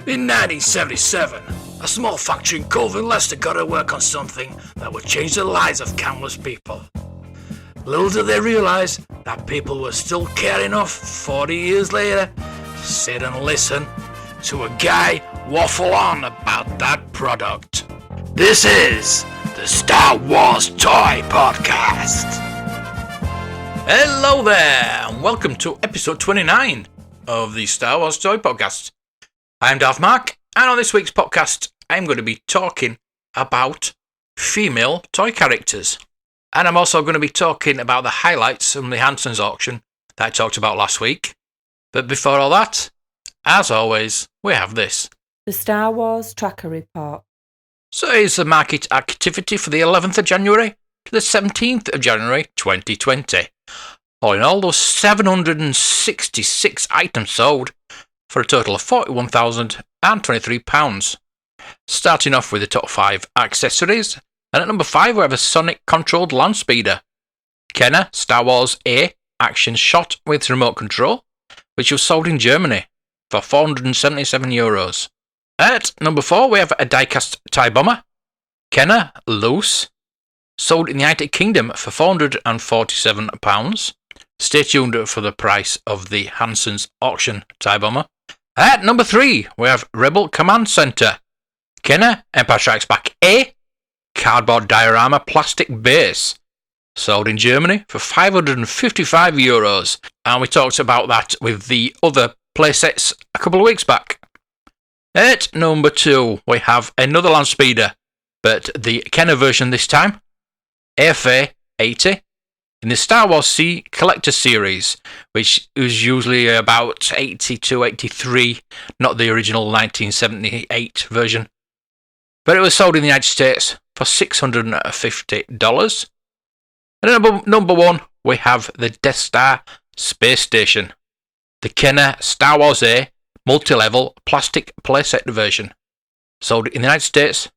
In 1977, a small factory in Colvin, Leicester got to work on something that would change the lives of countless people. Little did they realise that people were still caring enough 40 years later to sit and listen to a guy waffle on about that product. This is the Star Wars Toy Podcast. Hello there, and welcome to episode 29 of the Star Wars Toy Podcast. I'm Darth Mark, and on this week's podcast, I'm going to be talking about female toy characters. And I'm also going to be talking about the highlights from the Hansons auction that I talked about last week. But before all that, as always, we have this. The Star Wars Tracker Report. So here's the market activity for the 11th of January to the 17th of January 2020. All in all, those 766 items sold for a total of £41,023. Starting off with the top 5 accessories. And at number 5 we have a Sonic-controlled land speeder. Kenner Star Wars A action shot with remote control, which was sold in Germany for €477. At number 4 we have a die-cast TIE bomber. Kenner Loose, sold in the United Kingdom for £447. Stay tuned for the price of the Hansons auction TIE bomber. At number 3 we have Rebel Command Center. Kenner Empire Strikes Back A cardboard diorama plastic base, sold in Germany for €555, and we talked about that with the other playsets a couple of weeks back. At number 2 we have another land speeder, but the Kenner version this time, AFA 80, in the Star Wars C Collector Series, which is usually about 82, 83, not the original 1978 version. But it was sold in the United States for $650. And at number 1, we have the Death Star Space Station. The Kenner Star Wars A multi-level plastic playset version, sold in the United States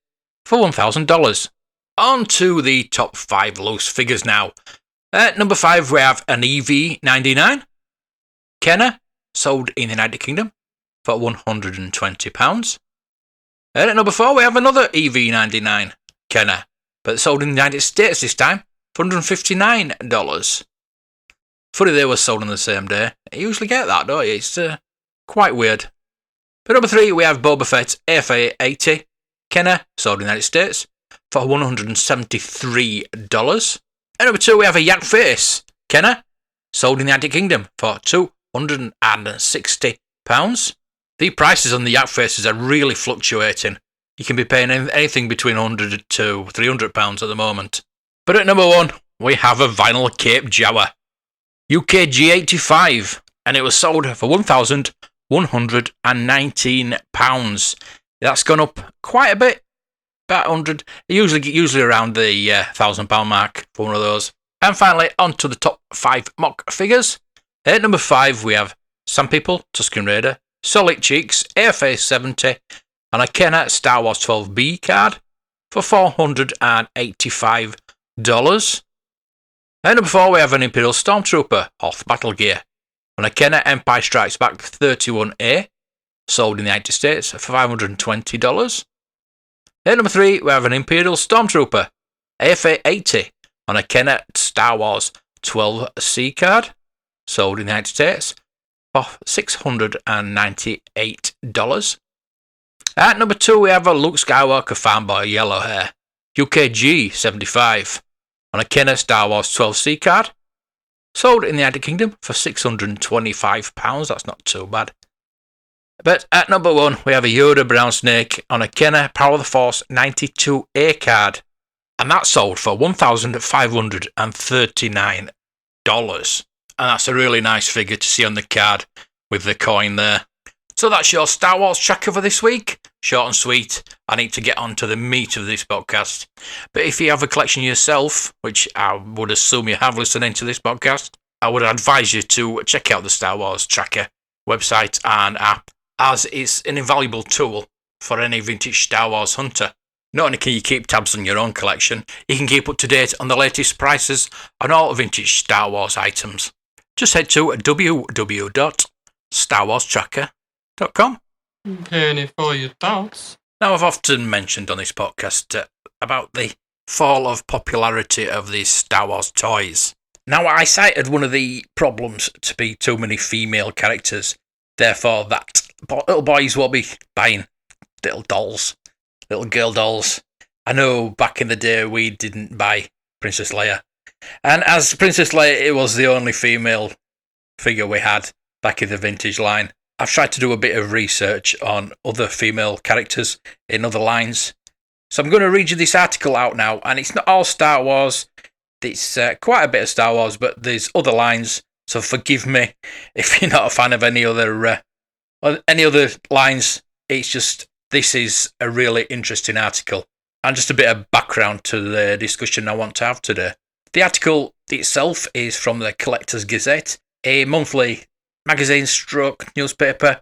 for $1,000. On to the top 5 loose figures now. At number 5, we have an EV-99. Kenner, sold in the United Kingdom for £120. And at number 4, we have another EV-99 Kenner, but sold in the United States this time for $159. Funny they were sold on the same day. You usually get that, don't you? It's quite weird. But number 3, we have Boba Fett AFA 80 Kenner, sold in the United States for $173. And number 2, we have a Yak Face Kenner, sold in the United Kingdom for £260. The prices on the Yak Faces are really fluctuating. You can be paying anything between £100 to £300 at the moment. But at number 1, we have a vinyl Cape Jawa UKG 85, and it was sold for £1,119. That's gone up quite a bit, about 100, usually around the £1,000 mark for one of those. And finally, on to the top 5 mock figures. At number 5, we have Some People Tusken Raider, Solid Cheeks AFA 70, and a Kenner Star Wars 12B card for $485. At number 4, we have an Imperial Stormtrooper Hoth Battle Gear, and a Kenner Empire Strikes Back 31A, sold in the United States for $520. At number 3, we have an Imperial Stormtrooper AFA 80 on a Kenner Star Wars 12C card, sold in the United States for $698. At number 2, we have a Luke Skywalker Fanboy Yellow Hair UKG 75 on a Kenner Star Wars 12C card, sold in the United Kingdom for £625. That's not too bad. But at number 1, we have a Yoda Brown Snake on a Kenner Power of the Force 92A card, and that's sold for $1,539. And that's a really nice figure to see on the card with the coin there. So that's your Star Wars tracker for this week. Short and sweet. I need to get on to the meat of this podcast. But if you have a collection yourself, which I would assume you have listening to this podcast, I would advise you to check out the Star Wars tracker website and app, as it's an invaluable tool for any vintage Star Wars hunter. Not only can you keep tabs on your own collection, you can keep up to date on the latest prices on all vintage Star Wars items. Just head to www.starwarstracker.com Penny for your thoughts. Now, I've often mentioned on this podcast about the fall of popularity of these Star Wars toys. Now, I cited one of the problems to be too many female characters, therefore that little boys won't be buying little dolls, little girl dolls. I know back in the day we didn't buy Princess Leia, and as Princess Leia, it was the only female figure we had back in the vintage line. I've tried to do a bit of research on other female characters in other lines. So I'm going to read you this article out now, and it's not all Star Wars. It's quite a bit of Star Wars, but there's other lines, so forgive me if you're not a fan of any other lines. It's just, this is a really interesting article, and just a bit of background to the discussion I want to have today. The article itself is from the Collector's Gazette, a monthly magazine stroke newspaper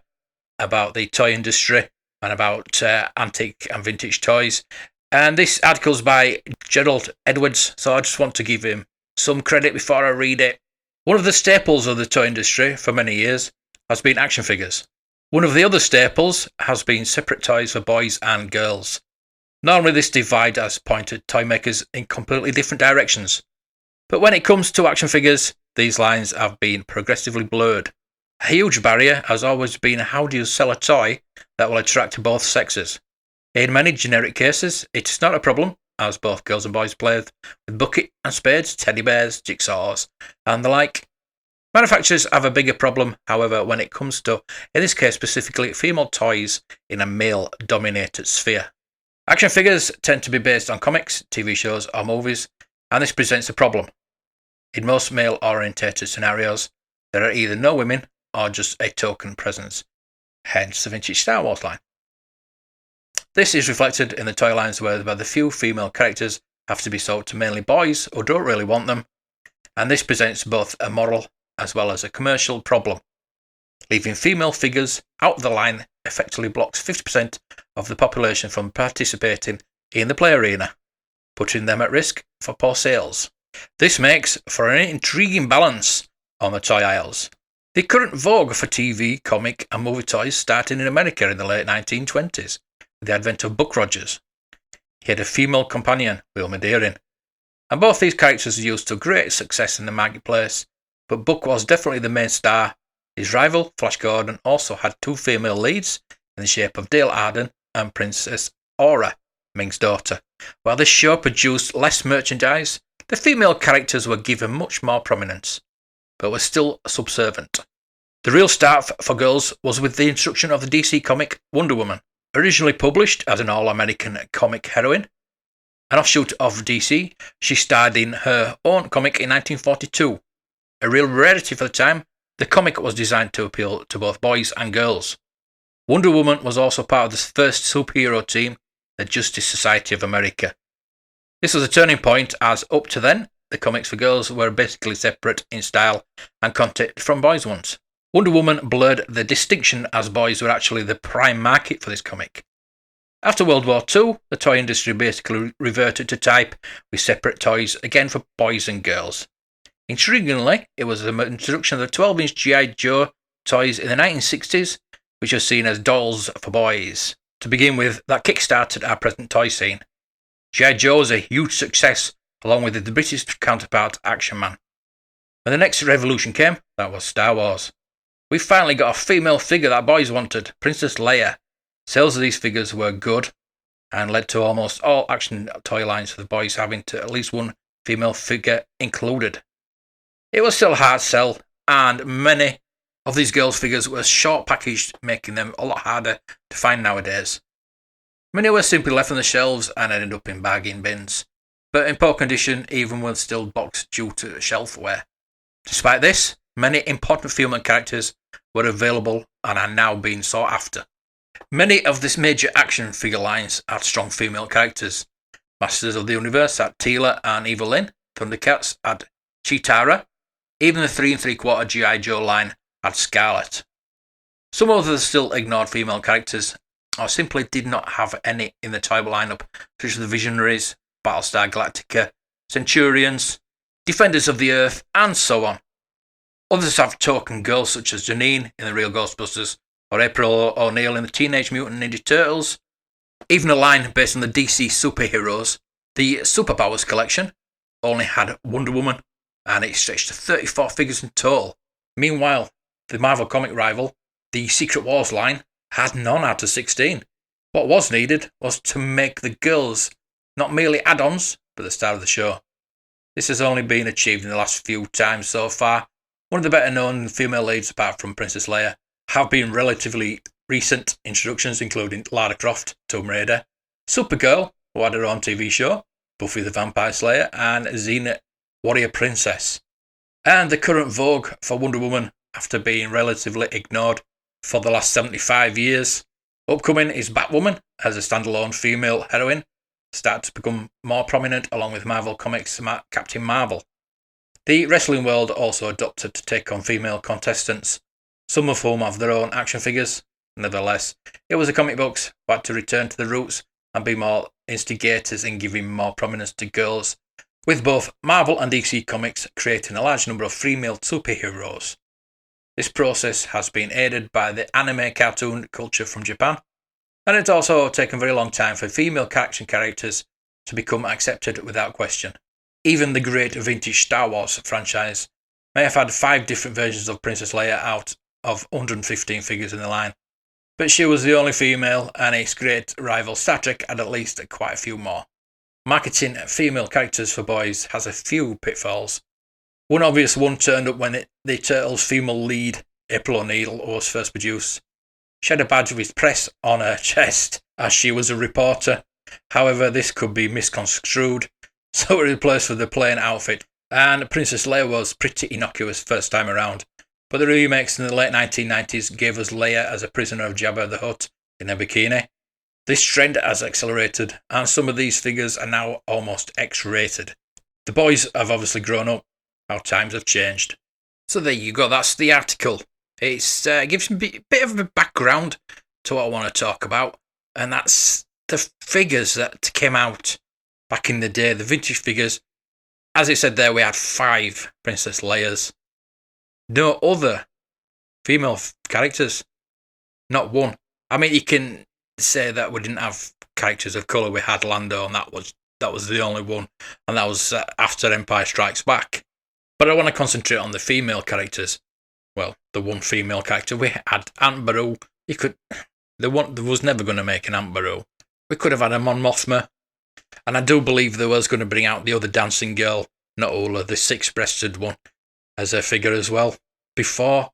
about the toy industry and about antique and vintage toys. And this article's by Gerald Edwards, so I just want to give him some credit before I read it. One of the staples of the toy industry for many years has been action figures. One of the other staples has been separate toys for boys and girls. Normally this divide has pointed toy makers in completely different directions. But when it comes to action figures, these lines have been progressively blurred. A huge barrier has always been how do you sell a toy that will attract both sexes. In many generic cases, it is not a problem, as both girls and boys play with bucket and spades, teddy bears, jigsaws, and the like. Manufacturers have a bigger problem, however, when it comes to, in this case specifically, female toys in a male-dominated sphere. Action figures tend to be based on comics, TV shows, or movies, and this presents a problem. In most male-orientated scenarios, there are either no women or just a token presence, hence the vintage Star Wars line. This is reflected in the toy lines where the few female characters have to be sold to mainly boys who don't really want them, and this presents both a moral as well as a commercial problem. Leaving female figures out of the line effectively blocks 50% of the population from participating in the play arena, putting them at risk for poor sales. This makes for an intriguing balance on the toy aisles. The current vogue for TV, comic and movie toys started in America in the late 1920s with the advent of Buck Rogers. He had a female companion, Wilma Deering, and both these characters were used to great success in the marketplace, but Buck was definitely the main star. His rival, Flash Gordon, also had two female leads in the shape of Dale Arden and Princess Aura, Ming's daughter. While this show produced less merchandise, the female characters were given much more prominence, but were still subservient. The real start for girls was with the introduction of the DC comic Wonder Woman. Originally published as an all-American comic heroine, an offshoot of DC, she starred in her own comic in 1942. A real rarity for the time, the comic was designed to appeal to both boys and girls. Wonder Woman was also part of the first superhero team, the Justice Society of America. This was a turning point as, up to then, the comics for girls were basically separate in style and content from boys' ones. Wonder Woman blurred the distinction as boys were actually the prime market for this comic. After World War II, the toy industry basically reverted to type with separate toys again for boys and girls. Intriguingly, it was the introduction of the 12-inch G.I. Joe toys in the 1960s, which were seen as dolls for boys. To begin with, that kick-started our present toy scene. G.I. Joe was a huge success, along with the British counterpart Action Man. When the next revolution came, that was Star Wars. We finally got a female figure that boys wanted, Princess Leia. Sales of these figures were good and led to almost all action toy lines for the boys having at least one female figure included. It was still a hard sell, and many of these girls' figures were short packaged, making them a lot harder to find nowadays. Many were simply left on the shelves and ended up in bargain bins, but in poor condition even when still boxed due to shelf wear. Despite this, many important female characters were available and are now being sought after. Many of these major action figure lines had strong female characters. Masters of the Universe had Teela and Evelyn, Thundercats had Cheetara, even the 3 3/4 G.I. Joe line had Scarlet. Some others still ignored female characters, or simply did not have any in the toy lineup, such as the Visionaries, Battlestar Galactica, Centurions, Defenders of the Earth, and so on. Others have token girls such as Janine in the Real Ghostbusters, or April O'Neil in the Teenage Mutant Ninja Turtles, even a line based on the DC superheroes. The Superpowers collection only had Wonder Woman, and it stretched to 34 figures in total. Meanwhile, the Marvel comic rival, the Secret Wars line, had none out of 16. What was needed was to make the girls not merely add-ons, but the star of the show. This has only been achieved in the last few times so far. One of the better known female leads, apart from Princess Leia, have been relatively recent introductions, including Lara Croft, Tomb Raider, Supergirl, who had her own TV show, Buffy the Vampire Slayer, and Xena, Warrior Princess. And the current vogue for Wonder Woman, after being relatively ignored for the last 75 years. Upcoming is Batwoman as a standalone female heroine, start to become more prominent along with Marvel Comics' Captain Marvel. The wrestling world also adopted to take on female contestants, some of whom have their own action figures. Nevertheless, it was the comic books who had to return to the roots and be more instigators in giving more prominence to girls, with both Marvel and DC Comics creating a large number of female superheroes. This process has been aided by the anime cartoon culture from Japan, and it's also taken a very long time for female action characters to become accepted without question. Even the great vintage Star Wars franchise may have had 5 different versions of Princess Leia out of 115 figures in the line, but she was the only female, and its great rival Star Trek had at least quite a few more. Marketing female characters for boys has a few pitfalls. One obvious one turned up when the Turtles' female lead, April O'Neil, was first produced. She had a badge with press on her chest, as she was a reporter. However, this could be misconstrued, so it replaced with the plain outfit, and Princess Leia was pretty innocuous first time around. But the remakes in the late 1990s gave us Leia as a prisoner of Jabba the Hutt in a bikini. This trend has accelerated, and some of these figures are now almost X-rated. The boys have obviously grown up. How times have changed. So there you go, that's the article. It gives a bit of a background to what I want to talk about, and that's the figures that came out back in the day, the vintage figures. As it said there, we had 5 Princess Leias. No other female characters. Not one. I mean, you can say that we didn't have characters of colour. We had Lando, and that was the only one, and that was after Empire Strikes Back. But I want to concentrate on the female characters. Well, the one female character we had, Aunt Beru. There was never going to make an Aunt Beru. We could have had a Mon Mothma, and I do believe they was going to bring out the other dancing girl, not Ola, the 6-breasted one, as a figure as well. Before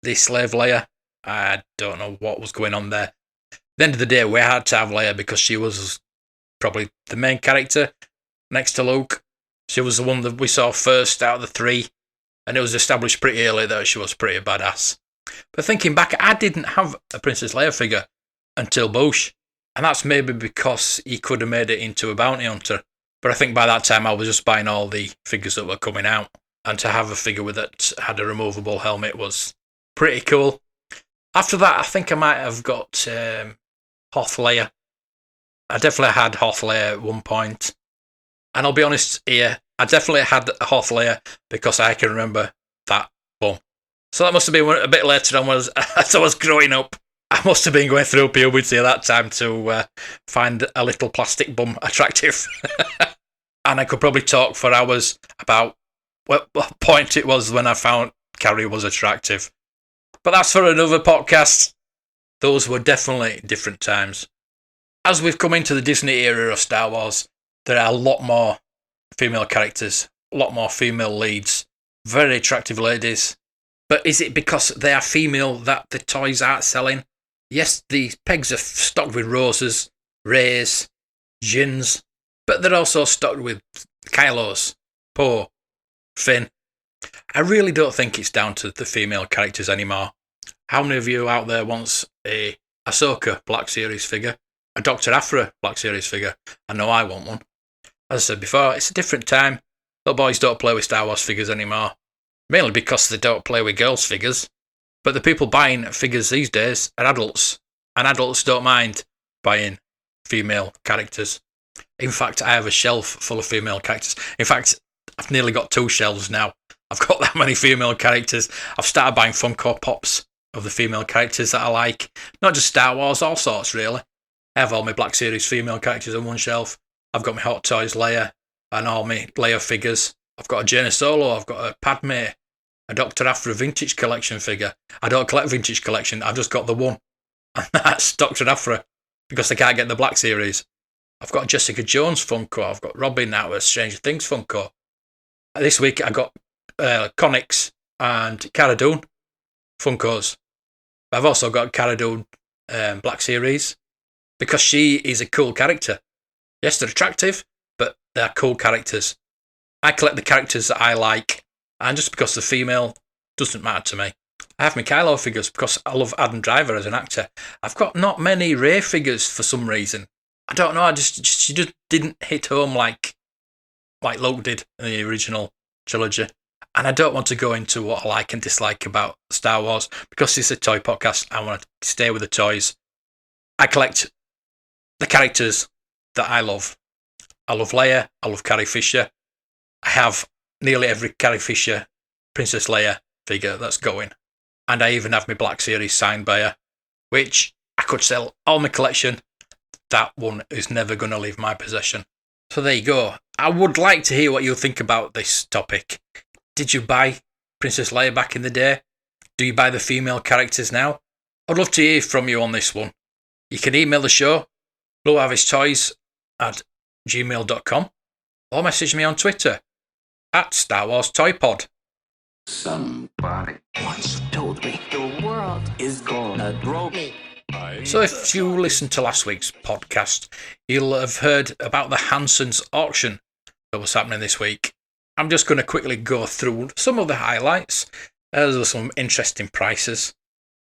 the slave Leia, I don't know what was going on there. At the end of the day, we had to have Leia because she was probably the main character next to Luke. She was the one that we saw first out of the 3, and it was established pretty early that she was pretty badass. But thinking back, I didn't have a Princess Leia figure until Bush, and that's maybe because he could have made it into a bounty hunter. But I think by that time I was just buying all the figures that were coming out, and to have a figure with that had a removable helmet was pretty cool. After that, I think I might have got Hoth Leia. I definitely had Hoth Leia at one point. And I'll be honest here, I definitely had Hoth Leia because I can remember that bum. So that must have been a bit later on as I was growing up. I must have been going through puberty at that time to find a little plastic bum attractive. And I could probably talk for hours about what point it was when I found Carrie was attractive. But that's for another podcast. Those were definitely different times. As we've come into the Disney era of Star Wars, there are a lot more female characters, a lot more female leads, very attractive ladies. But is it because they are female that the toys aren't selling? Yes, the pegs are stocked with Roses, Reys, Jins, but they're also stocked with Kylos, Poe, Finn. I really don't think it's down to the female characters anymore. How many of you out there wants a Ahsoka Black Series figure? A Dr. Aphra Black Series figure? I know I want one. As I said before, it's a different time. Little boys don't play with Star Wars figures anymore. Mainly because they don't play with girls' figures. But the people buying figures these days are adults. And adults don't mind buying female characters. In fact, I have a shelf full of female characters. In fact, I've nearly got 2 shelves now. I've got that many female characters. I've started buying Funko Pops of the female characters that I like. Not just Star Wars, all sorts really. I have all my Black Series female characters on one shelf. I've got my Hot Toys Leia and all my Leia figures. I've got a Jaina Solo, I've got a Padme, a Dr. Aphra vintage collection figure. I don't collect vintage collection, I've just got the one. And that's Dr. Aphra, because I can't get the Black Series. I've got Jessica Jones Funko, I've got Robin out of Stranger Things Funko. This week I got Connix and Cara Dune Funkos. I've also got Cara Dune Black Series, because she is a cool character. Yes, they're attractive, but they're cool characters. I collect the characters that I like, and just because they're female doesn't matter to me. I have my Kylo figures because I love Adam Driver as an actor. I've got not many Rey figures for some reason. I don't know, she just didn't hit home like Luke did in the original trilogy. And I don't want to go into what I like and dislike about Star Wars, because it's a toy podcast. I want to stay with the toys. I collect the characters that I love. I love Leia. I love Carrie Fisher. I have nearly every Carrie Fisher Princess Leia figure that's going. And I even have my Black Series signed by her, which I could sell all my collection. That one is never going to leave my possession. So there you go. I would like to hear what you think about this topic. Did you buy Princess Leia back in the day? Do you buy the female characters now? I'd love to hear from you on this one. You can email the show, blowharvesttoys@gmail.com, or message me on Twitter @Star Wars Toy Pod. Somebody once told me the world is gonna grow me. So if you listened to last week's podcast, you'll have heard about the Hansons auction that was happening this week. I'm just going to quickly go through some of the highlights. There were some interesting prices.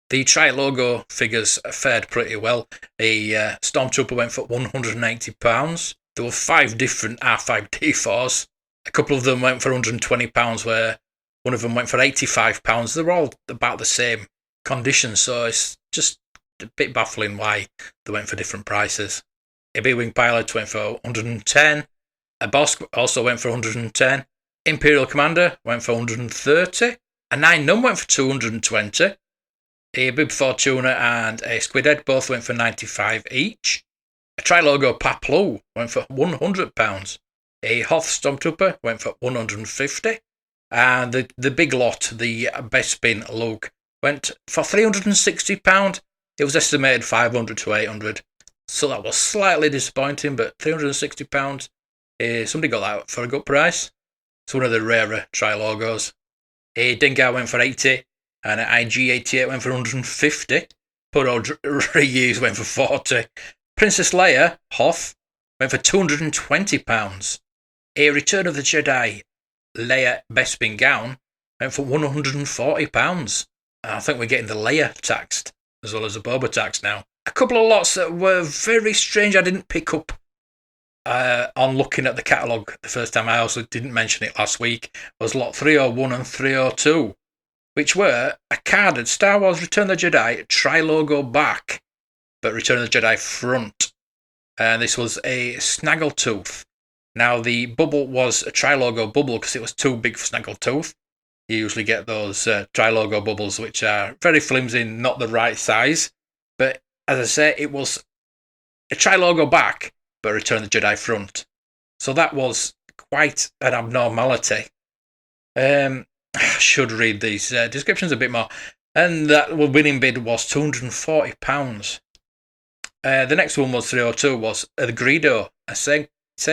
The Tri-Logo figures fared pretty well. A Stormtrooper went for £180. There were 5 different R5D4s. A couple of them went for £120, where one of them went for £85. They're all about the same condition, so it's just a bit baffling why they went for different prices. A B-Wing Pilot went for £110. A Bosk also went for £110. Imperial Commander went for £130. A 9-Num went for £220. A Bib Fortuna and a Squidhead both went for £95 each. A Tri-Logo Paplu went for £100. A Hoth Stormtrooper went for £150. And the big lot, the Bespin Luke, went for £360. It was estimated £500 to £800. So that was slightly disappointing, but £360, somebody got that for a good price. It's one of the rarer Tri-Logos. A Dengar went for £80, and an IG-88 went for £150. Poor old Reuse went for £40. Princess Leia, Hoth, went for £220. A Return of the Jedi Leia Bespin gown went for £140. And I think we're getting the Leia taxed, as well as the Boba tax now. A couple of lots that were very strange I didn't pick up on looking at the catalogue the first time. I also didn't mention it last week. Was lot 301 and 302, which were a carded Star Wars Return of the Jedi Tri-Logo back, but Return of the Jedi front. And this was a Snaggletooth. Now the bubble was a Tri-Logo bubble because it was too big for Snaggletooth. You usually get those Tri-Logo bubbles which are very flimsy, not the right size. But as I say, it was a Tri-Logo back, but Return of the Jedi front. So that was quite an abnormality. I should read these descriptions a bit more. And that winning bid was £240. The next one was 302, was the Greedo, a same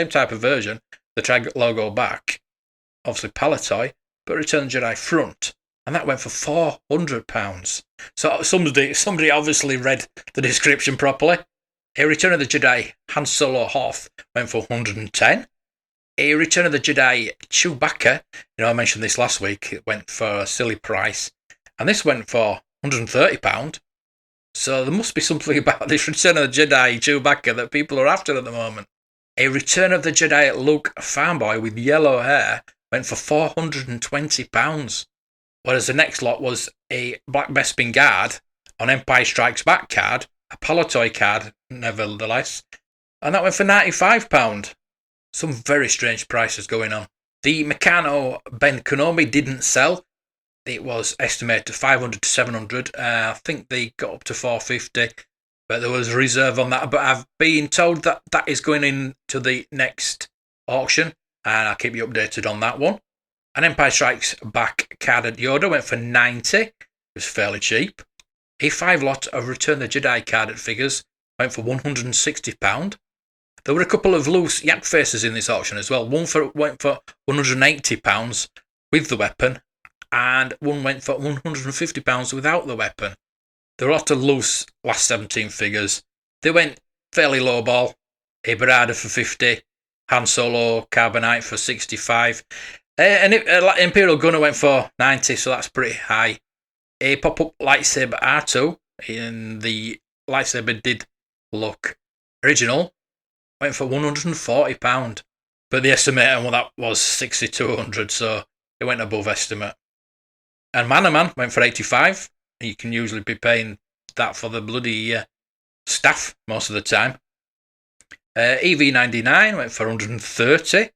type of version, the Tri-Logo back, obviously Palatoy, but Return of the Jedi front. And that went for £400. So somebody obviously read the description properly. A Return of the Jedi Han Solo Hoth went for £110. A Return of the Jedi Chewbacca, I mentioned this last week, it went for a silly price. And this went for £130. So there must be something about this Return of the Jedi Chewbacca that people are after at the moment. A Return of the Jedi Luke Fanboy with yellow hair went for £420. Whereas the next lot was a Black Bespin Guard on Empire Strikes Back card, a Palatoy card, nevertheless, and that went for £95. Some very strange prices going on. The Meccano Ben Kenobi didn't sell. it was estimated 500 to 700. I think they got up to 450, but there was a reserve on that. But I've been told that that is going into the next auction, and I'll keep you updated on that one. An Empire Strikes Back carded Yoda went for 90. It was fairly cheap. A 5 lot of Return the Jedi carded figures went for £160. There were a couple of loose yak faces in this auction as well. One went for £180 with the weapon, and one went for £150 without the weapon. There were a lot of loose last 17 figures. They went fairly low ball. A Barada for 50, Han Solo Carbonite for 65. And Imperial Gunner went for 90, so that's pretty high. A pop-up lightsaber R2, and the lightsaber did look original, went for £140. But the estimate on that was 60 to 100, so it went above estimate. And Manaman went for 85. You can usually be paying that for the bloody staff most of the time. EV99 went for 130.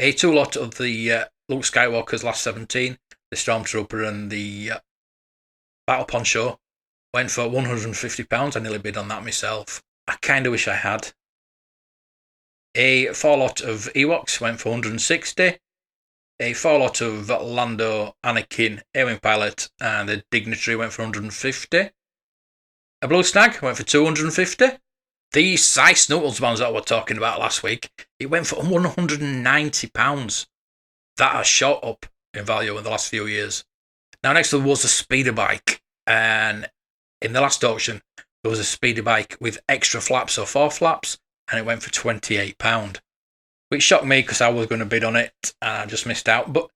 A 2 lot of the Luke Skywalker's last 17, the Stormtrooper and the Battle Poncho, went for £150. I nearly bid on that myself. I kind of wish I had. A 4 lot of Ewoks went for 160. A 4 lot of Lando, Anakin, A-Wing Pilot, and the Dignitary went for 150. A Blue Snag went for 250. The Size Snootles ones that we were talking about last week, it went for £190. That has shot up in value in the last few years. Now, next there was a speeder bike, and in the last auction, there was a speeder bike with extra flaps, so 4 flaps, and it went for £28. Which shocked me because I was going to bid on it and I just missed out. But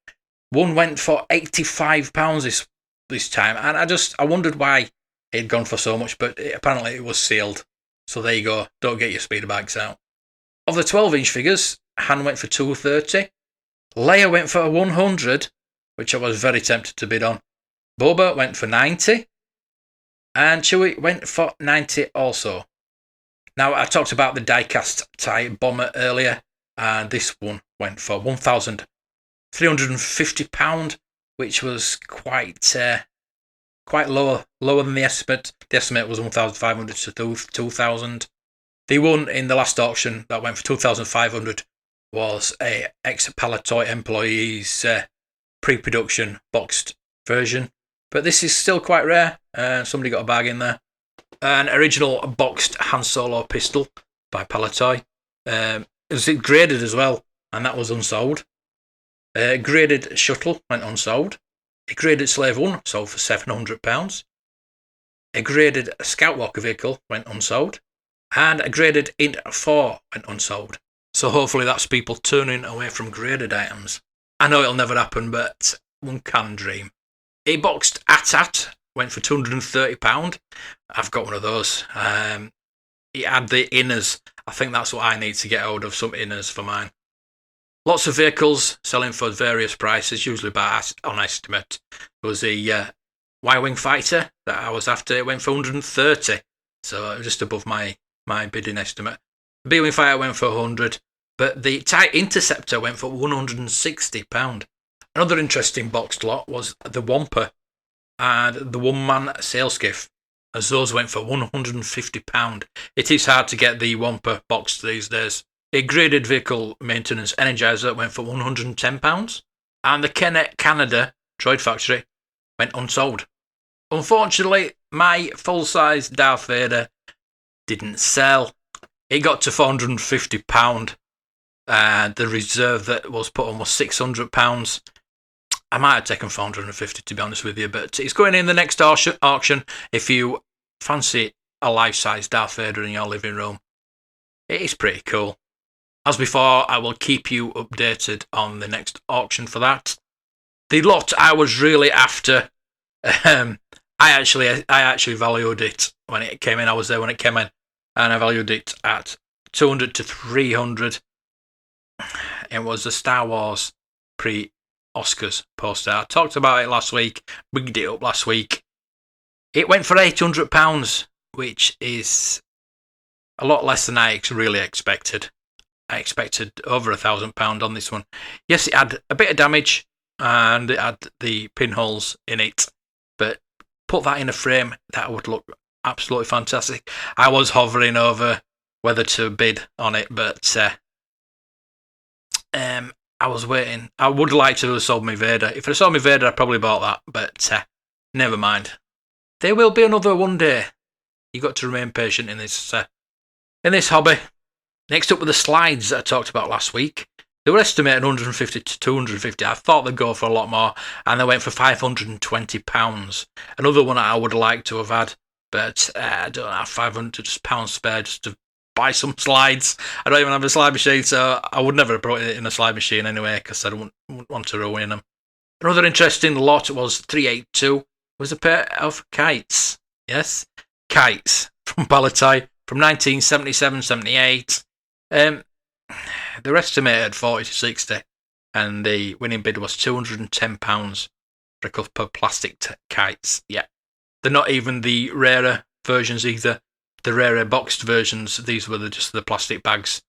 one went for £85 this time, and I wondered why it had gone for so much, but apparently it was sealed. So there you go, don't get your speeder bags out. Of the 12-inch figures, Han went for £230. Leia went for £100, which I was very tempted to bid on. Boba went for £90. And Chewie went for £90 also. Now, I talked about the die-cast TIE bomber earlier, and this one went for £1,350, which was quite lower than the estimate. The estimate was £1,500 to £2,000. The one in the last auction that went for £2,500 was a ex-Palatoy employee's pre-production boxed version. But this is still quite rare. Somebody got a bag in there. An original boxed Han Solo pistol by Palatoy. It was graded as well, and that was unsold. Graded shuttle went unsold. A graded Slave 1 sold for £700. A graded Scout Walker vehicle went unsold. And a graded Int 4 went unsold. So hopefully that's people turning away from graded items. I know it'll never happen, but one can dream. A boxed AT-AT went for £230. I've got one of those. It had the inners. I think that's what I need to get hold of, some inners for mine. Lots of vehicles selling for various prices, usually by on estimate. There was a Y-Wing fighter that I was after. It went for £130, so just above my bidding estimate. The B-Wing fighter went for £100, but the TIE Interceptor went for £160. Another interesting boxed lot was the Wampa and the one-man sail skiff, as those went for £150. It is hard to get the Wampa boxed these days. A graded vehicle maintenance Energizer went for £110, and the Canada Droid Factory went unsold. Unfortunately, my full-size Darth Vader didn't sell. It got to £450, and the reserve that was put on was £600. I might have taken £450 to be honest with you, but it's going in the next auction if you fancy a life-size Darth Vader in your living room. It is pretty cool. As before, I will keep you updated on the next auction for that. The lot I was really after, I actually valued it when it came in. I was there when it came in, and I valued it at 200 to 300. It was the Star Wars pre-Oscars poster. I talked about it last week, bigged it up last week. It went for £800, which is a lot less than I really expected. I expected over £1,000 on this one. Yes, it had a bit of damage and it had the pinholes in it. But put that in a frame, that would look absolutely fantastic. I was hovering over whether to bid on it, but I was waiting. I would like to have sold me Vader. If I sold me Vader, I probably bought that, but never mind. There will be another one day. You got to remain patient in this hobby. Next up were the slides that I talked about last week. They were estimated 150 to 250. I thought they'd go for a lot more, and they went for £520. Another one I would like to have had, but I don't have £500 spare just to buy some slides. I don't even have a slide machine, so I would never have brought it in a slide machine anyway, because I don't want to ruin them. Another interesting lot was 382. Was a pair of kites. Yes, kites from Balatai from 1977-78. They're estimated 40 to 60, and the winning bid was £210 for a couple of plastic kites. Yeah, they're not even the rarer versions either. The rarer boxed versions, these were just the plastic bags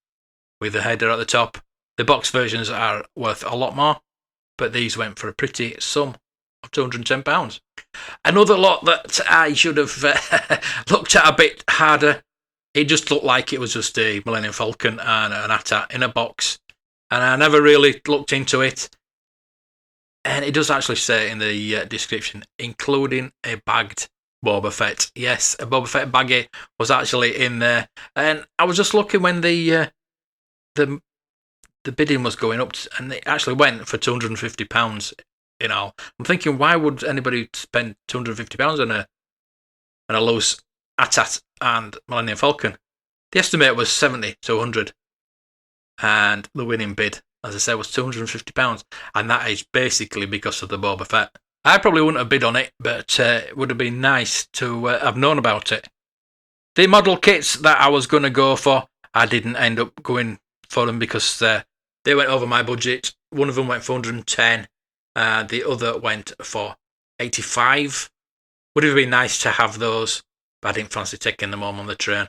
with the header at the top. The boxed versions are worth a lot more, but these went for a pretty sum of £210. Another lot that I should have looked at a bit harder. It just looked like it was just a Millennium Falcon and an AT-AT in a box, and I never really looked into it. And it does actually say in the description, including a bagged Boba Fett. Yes, a Boba Fett baggie was actually in there, and I was just looking when the bidding was going up, and it actually went for £250 in all. I'm thinking, why would anybody spend £250 on a loose AT-AT and Millennium Falcon? The estimate was 70 to 100, and the winning bid, as I said, was £250, and that is basically because of the Boba Fett. I probably wouldn't have bid on it, but it would have been nice to have known about it. The model kits that I was going to go for, I didn't end up going for them because they went over my budget. One of them went for 110, the other went for 85. Would have been nice to have those, but I didn't fancy taking them home on the train.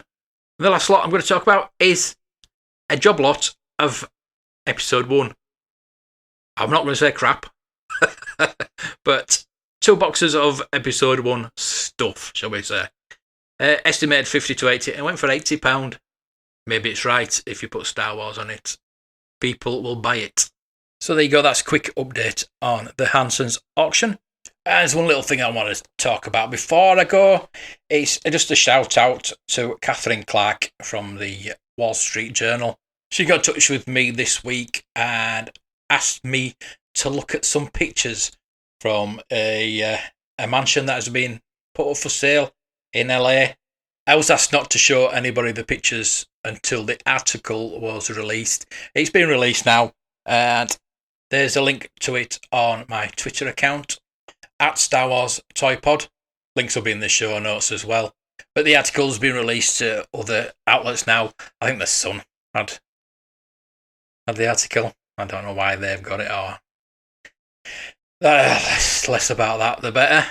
The last lot I'm going to talk about is a job lot of episode 1. I'm not going to say crap, but 2 boxes of episode 1 stuff, shall we say. Estimated 50 to 80, and went for £80. Maybe it's right if you put Star Wars on it. People will buy it. So there you go, that's a quick update on the Hansons auction. And there's one little thing I want to talk about before I go. It's just a shout out to Catherine Clark from the Wall Street Journal. She got in touch with me this week and asked me to look at some pictures from a mansion that has been put up for sale in LA. I was asked not to show anybody the pictures until the article was released. It's been released now, and there's a link to it on my Twitter account, at Star Wars Toy Pod. Links will be in the show notes as well. But the article's been released to other outlets now. I think the Sun had the article. I don't know why they've got it, or less about that, the better.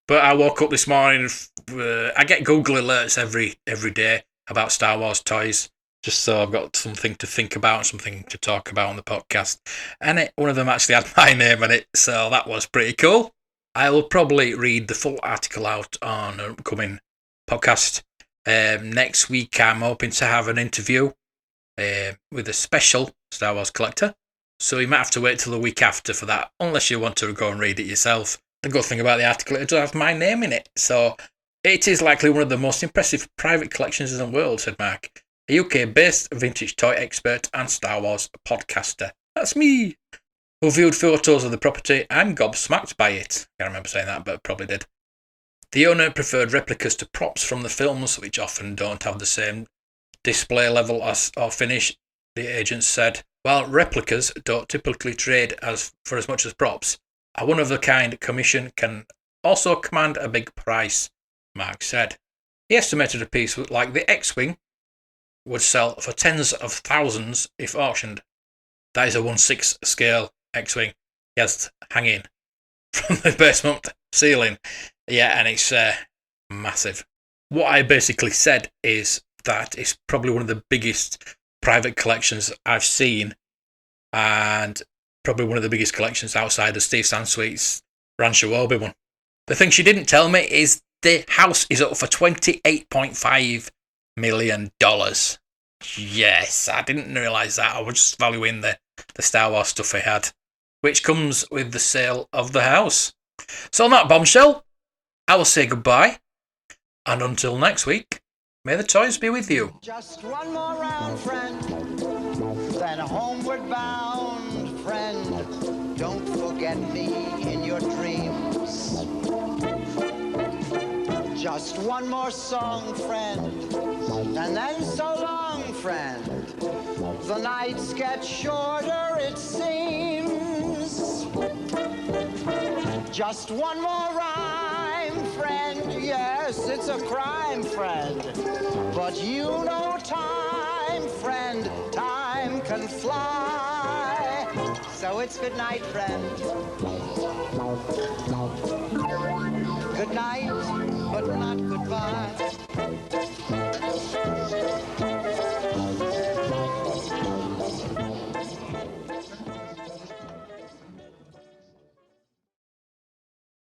But I woke up this morning, I get Google alerts every day about Star Wars toys, just so I've got something to think about, something to talk about on the podcast. And one of them actually had my name in it, so that was pretty cool. I will probably read the full article out on an upcoming podcast. Next week, I'm hoping to have an interview with a special Star Wars collector. So you might have to wait till the week after for that, unless you want to go and read it yourself. The good thing about the article, it does have my name in it. So it is likely one of the most impressive private collections in the world, said Mark, a UK-based vintage toy expert and Star Wars podcaster. That's me, who viewed photos of the property and gobsmacked by it. I can't remember saying that, but probably did. The owner preferred replicas to props from the films, which often don't have the same display level or finish, the agent said. While replicas don't typically trade for as much as props, a one-of-a-kind commission can also command a big price, Mark said. He estimated a piece like the X-Wing would sell for tens of thousands if auctioned. That is a 1/6 scale X-Wing. He has hanging from the basement ceiling. Yeah, and it's massive. What I basically said is that it's probably one of the biggest private collections I've seen, and Probably one of the biggest collections outside of Steve Sansweet's Rancho Obi one. The thing she didn't tell me is the house is up for $28.5 million. Yes, I didn't realise that. I was just valuing the Star Wars stuff I had, which comes with the sale of the house. So on that bombshell, I will say goodbye, and until next week, may the toys be with you. Just one more round, friend, then homeward bound, friend. Don't forget me in your dreams. Just one more song, friend, and then so long, friend. The nights get shorter, it seems. Just one more rhyme, friend. Yes, it's a crime, friend. But you know time, friend. Time can fly. So it's good night, friend. Good night, but not goodbye.